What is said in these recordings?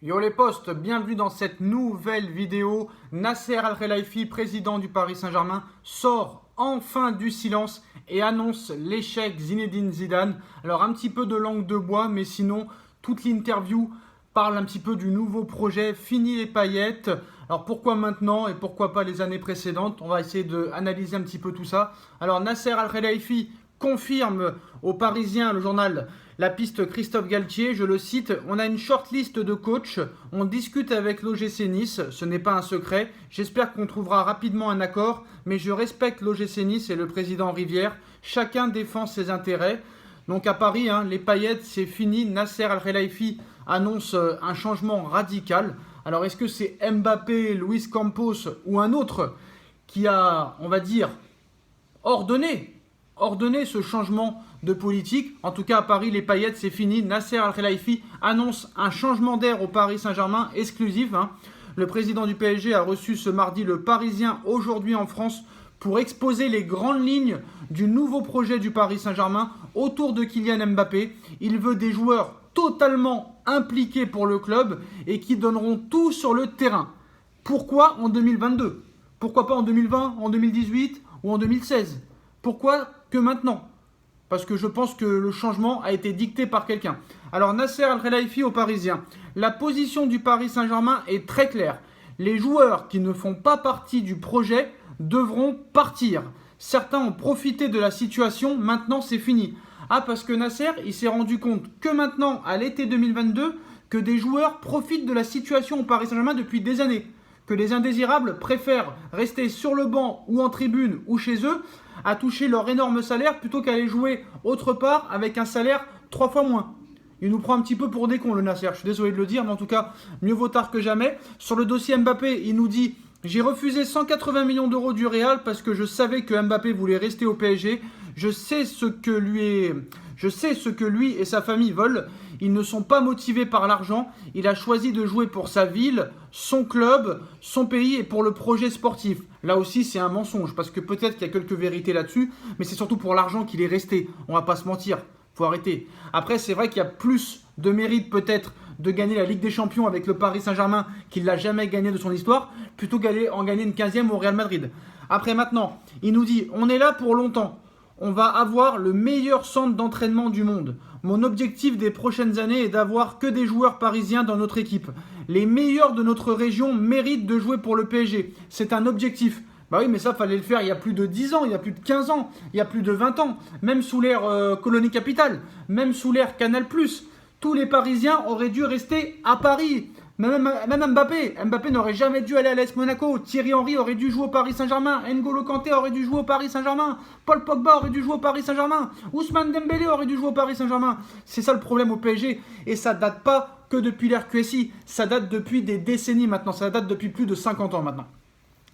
Yo les potes, bienvenue dans cette nouvelle vidéo. Nasser Al-Khelaifi, président du Paris Saint-Germain, sort enfin du silence et annonce l'échec Zinedine Zidane. Alors un petit peu de langue de bois, mais sinon toute l'interview parle un petit peu du nouveau projet. Fini les paillettes. Alors pourquoi maintenant et pourquoi pas les années précédentes? On va essayer d'analyser un petit peu tout ça. Alors Nasser Al-Khelaifi confirme aux Parisiens, le journal La Piste Christophe Galtier, je le cite, on a une shortlist de coachs, on discute avec l'OGC Nice, ce n'est pas un secret, j'espère qu'on trouvera rapidement un accord, mais je respecte l'OGC Nice et le président Rivière, chacun défend ses intérêts. Donc à Paris, les paillettes, c'est fini, Nasser Al-Khelaifi annonce un changement radical. Alors est-ce que c'est Mbappé, Luis Campos ou un autre qui a, on va dire, ordonné ce changement de politique? En tout cas, à Paris, les paillettes, c'est fini. Nasser Al-Khelaifi annonce un changement d'air au Paris Saint-Germain exclusif. Le président du PSG a reçu ce mardi le Parisien aujourd'hui en France pour exposer les grandes lignes du nouveau projet du Paris Saint-Germain autour de Kylian Mbappé. Il veut des joueurs totalement impliqués pour le club et qui donneront tout sur le terrain. Pourquoi en 2022? Pourquoi pas en 2020, en 2018 ou en 2016? Pourquoi que maintenant? Parce que je pense que le changement a été dicté par quelqu'un. Alors Nasser Al-Khelaifi aux Parisiens, la position du Paris Saint-Germain est très claire. Les joueurs qui ne font pas partie du projet devront partir. Certains ont profité de la situation, maintenant c'est fini. Ah, parce que Nasser, il s'est rendu compte que maintenant, à l'été 2022, que des joueurs profitent de la situation au Paris Saint-Germain depuis des années. Que les indésirables préfèrent rester sur le banc ou en tribune ou chez eux à toucher leur énorme salaire plutôt qu'aller jouer autre part avec un salaire 3 fois moins. Il nous prend un petit peu pour des cons, le Nasser. Je suis désolé de le dire, mais en tout cas, mieux vaut tard que jamais. Sur le dossier Mbappé, il nous dit « J'ai refusé 180 millions d'euros du Real parce que je savais que Mbappé voulait rester au PSG. Je sais ce que lui et sa famille veulent. Ils ne sont pas motivés par l'argent. Il a choisi de jouer pour sa ville, son club, son pays et pour le projet sportif. » Là aussi, c'est un mensonge parce que peut-être qu'il y a quelques vérités là-dessus, mais c'est surtout pour l'argent qu'il est resté. On va pas se mentir. Faut arrêter. Après, c'est vrai qu'il y a plus de mérite peut-être de gagner la Ligue des Champions avec le Paris Saint-Germain qu'il n'a jamais gagné de son histoire, plutôt qu'aller en gagner une 15e au Real Madrid. Après maintenant, il nous dit, on est là pour longtemps. On va avoir le meilleur centre d'entraînement du monde. Mon objectif des prochaines années est d'avoir que des joueurs parisiens dans notre équipe. Les meilleurs de notre région méritent de jouer pour le PSG. C'est un objectif. Bah oui, mais ça, fallait le faire il y a plus de 10 ans, il y a plus de 15 ans, il y a plus de 20 ans. Même sous l'ère Colonie Capitale, même sous l'ère Canal+. Tous les Parisiens auraient dû rester à Paris. Même Mbappé n'aurait jamais dû aller à l'AS Monaco. Thierry Henry aurait dû jouer au Paris Saint-Germain. N'Golo Kanté aurait dû jouer au Paris Saint-Germain. Paul Pogba aurait dû jouer au Paris Saint-Germain. Ousmane Dembélé aurait dû jouer au Paris Saint-Germain. C'est ça le problème au PSG. Et ça date pas que depuis l'ère QSI. Ça date depuis des décennies maintenant. Ça date depuis plus de 50 ans maintenant.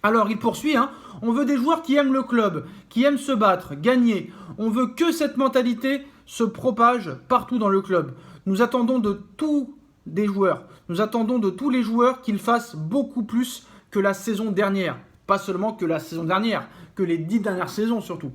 Alors il poursuit, on veut des joueurs qui aiment le club, qui aiment se battre, gagner. On veut que cette mentalité se propage partout dans le club. Nous attendons de tous les joueurs qu'ils fassent beaucoup plus que la saison dernière. Pas seulement que la saison dernière, que les 10 dernières saisons surtout.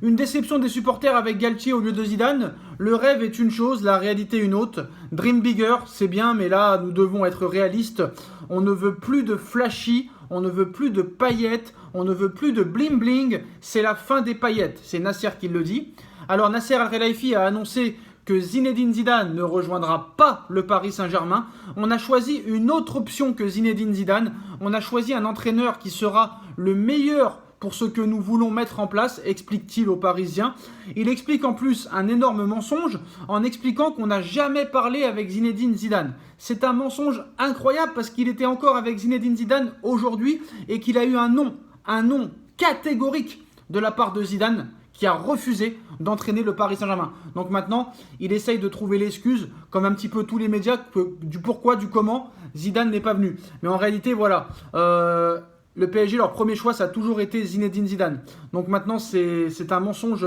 Une déception des supporters avec Galtier au lieu de Zidane. Le rêve est une chose, la réalité une autre. Dream bigger, c'est bien, mais là, nous devons être réalistes. On ne veut plus de flashy, on ne veut plus de paillettes, on ne veut plus de bling bling. C'est la fin des paillettes, c'est Nasser qui le dit. Alors Nasser Al-Khelaifi a annoncé que Zinedine Zidane ne rejoindra pas le Paris Saint-Germain. On a choisi une autre option que Zinedine Zidane. On a choisi un entraîneur qui sera le meilleur pour ce que nous voulons mettre en place, explique-t-il aux Parisiens. Il explique en plus un énorme mensonge en expliquant qu'on n'a jamais parlé avec Zinedine Zidane. C'est un mensonge incroyable parce qu'il était encore avec Zinedine Zidane aujourd'hui et qu'il a eu un non catégorique de la part de Zidane qui a refusé d'entraîner le Paris Saint-Germain. Donc maintenant, il essaye de trouver l'excuse, comme un petit peu tous les médias, du pourquoi, du comment Zidane n'est pas venu. Mais en réalité, voilà, le PSG, leur premier choix, ça a toujours été Zinedine Zidane. Donc maintenant, c'est un mensonge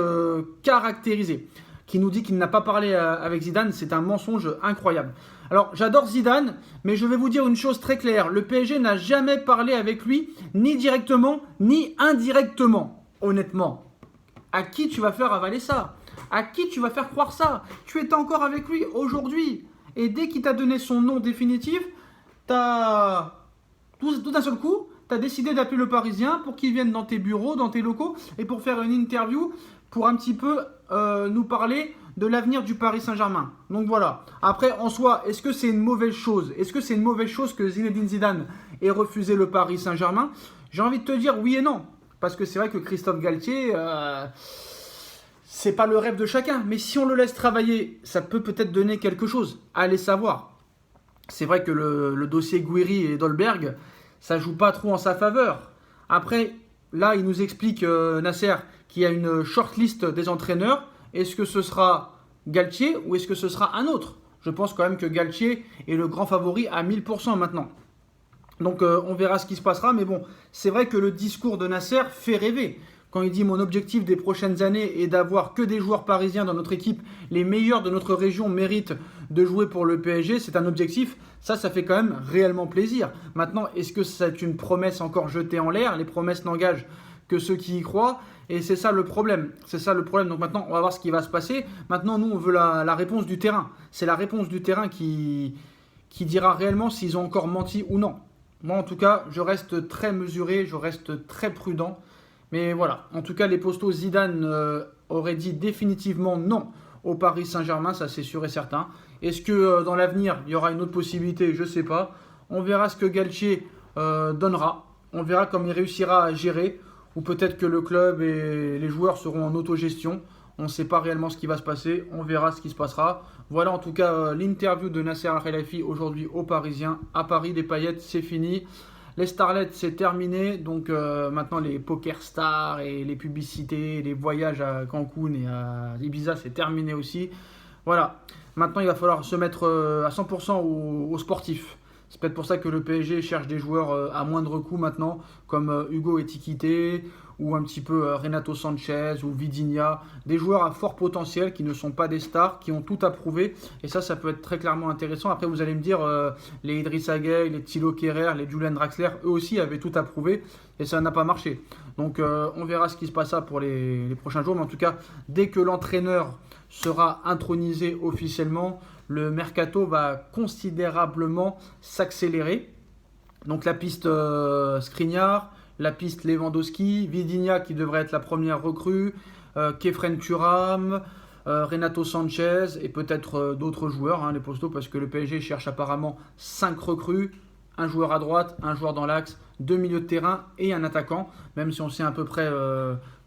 caractérisé. Qui nous dit qu'il n'a pas parlé avec Zidane, c'est un mensonge incroyable. Alors, j'adore Zidane, mais je vais vous dire une chose très claire. Le PSG n'a jamais parlé avec lui, ni directement, ni indirectement. Honnêtement, à qui tu vas faire avaler ça? À qui tu vas faire croire ça? Tu étais encore avec lui aujourd'hui. Et dès qu'il t'a donné son nom définitif, tout d'un seul coup, tu as décidé d'appeler le Parisien pour qu'il vienne dans tes bureaux, dans tes locaux, et pour faire une interview pour un petit peu nous parler de l'avenir du Paris Saint-Germain. Donc voilà. Après, en soi, est-ce que c'est une mauvaise chose? Est-ce que c'est une mauvaise chose que Zinedine Zidane ait refusé le Paris Saint-Germain? J'ai envie de te dire oui et non. Parce que c'est vrai que Christophe Galtier, c'est pas le rêve de chacun. Mais si on le laisse travailler, ça peut peut-être donner quelque chose. Allez savoir. C'est vrai que le dossier Guiri et Dolberg, ça joue pas trop en sa faveur. Après, là, il nous explique, Nasser, qu'il y a une shortlist des entraîneurs. Est-ce que ce sera Galtier ou est-ce que ce sera un autre? Je pense quand même que Galtier est le grand favori à 1000% maintenant. Donc on verra ce qui se passera. Mais bon, c'est vrai que le discours de Nasser fait rêver. Quand il dit mon objectif des prochaines années est d'avoir que des joueurs parisiens dans notre équipe, les meilleurs de notre région méritent de jouer pour le PSG, c'est un objectif, ça fait quand même réellement plaisir. Maintenant, est-ce que c'est une promesse encore jetée en l'air? Les promesses n'engagent que ceux qui y croient, et c'est ça le problème. C'est ça le problème. Donc maintenant, on va voir ce qui va se passer. Maintenant, nous, on veut la réponse du terrain. C'est la réponse du terrain qui dira réellement s'ils ont encore menti ou non. Moi, en tout cas, je reste très mesuré, je reste très prudent. Mais voilà, en tout cas, les postos Zidane auraient dit définitivement non au Paris Saint-Germain, ça c'est sûr et certain. Est-ce que dans l'avenir, il y aura une autre possibilité? Je ne sais pas. On verra ce que Galtier donnera. On verra comment il réussira à gérer. Ou peut-être que le club et les joueurs seront en autogestion. On ne sait pas réellement ce qui va se passer. On verra ce qui se passera. Voilà en tout cas l'interview de Nasser Al-Khelaifi aujourd'hui aux Parisiens. À Paris, les paillettes, c'est fini. Les starlets, c'est terminé. Donc maintenant, les poker stars et les publicités, les voyages à Cancun et à Ibiza, c'est terminé aussi. Voilà. Maintenant, il va falloir se mettre à 100% aux sportifs. C'est peut-être pour ça que le PSG cherche des joueurs à moindre coût maintenant, comme Hugo Ekitike ou un petit peu Renato Sanchez ou Vidinia. Des joueurs à fort potentiel qui ne sont pas des stars, qui ont tout à prouver. Et ça peut être très clairement intéressant. Après, vous allez me dire, les Idrissa Gueye, les Thilo Kehrer, les Julian Draxler, eux aussi avaient tout à prouver. Et ça n'a pas marché. Donc on verra ce qui se passera pour les prochains jours. Mais en tout cas, dès que l'entraîneur sera intronisé officiellement, le mercato va considérablement s'accélérer. Donc la piste Skriniar, la piste Lewandowski, Vidinia qui devrait être la première recrue, Khéphren Thuram, Renato Sanchez et peut-être d'autres joueurs, les postos, parce que le PSG cherche apparemment 5 recrues, un joueur à droite, un joueur dans l'axe, 2 milieux de terrain et un attaquant, même si on sait à peu près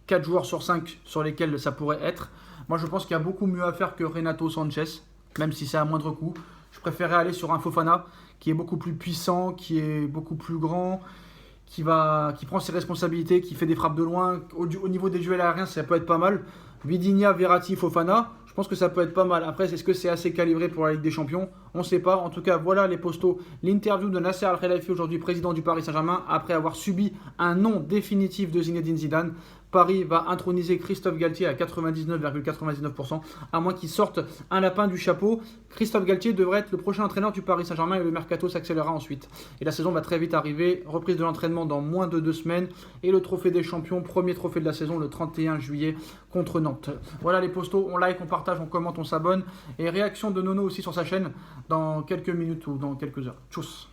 4 joueurs sur 5 sur lesquels ça pourrait être. Moi je pense qu'il y a beaucoup mieux à faire que Renato Sanchez, même si c'est à moindre coût. Je préférais aller sur un Fofana qui est beaucoup plus puissant, qui est beaucoup plus grand, qui prend ses responsabilités, qui fait des frappes de loin. Au niveau des duels aériens, ça peut être pas mal. Vidinia, Verratti, Fofana, je pense que ça peut être pas mal. Après, est-ce que c'est assez calibré pour la Ligue des Champions? On ne sait pas. En tout cas, voilà les postos. L'interview de Nasser Al-Khelaifi, aujourd'hui président du Paris Saint-Germain, après avoir subi un non définitif de Zinedine Zidane. Paris va introniser Christophe Galtier à 99,99%, à moins qu'il sorte un lapin du chapeau. Christophe Galtier devrait être le prochain entraîneur du Paris Saint-Germain et le mercato s'accélérera ensuite. Et la saison va très vite arriver, reprise de l'entraînement dans moins de 2 semaines et le trophée des champions, premier trophée de la saison le 31 juillet contre Nantes. Voilà les postos, on like, on partage, on commente, on s'abonne et réaction de Nono aussi sur sa chaîne dans quelques minutes ou dans quelques heures. Tchuss.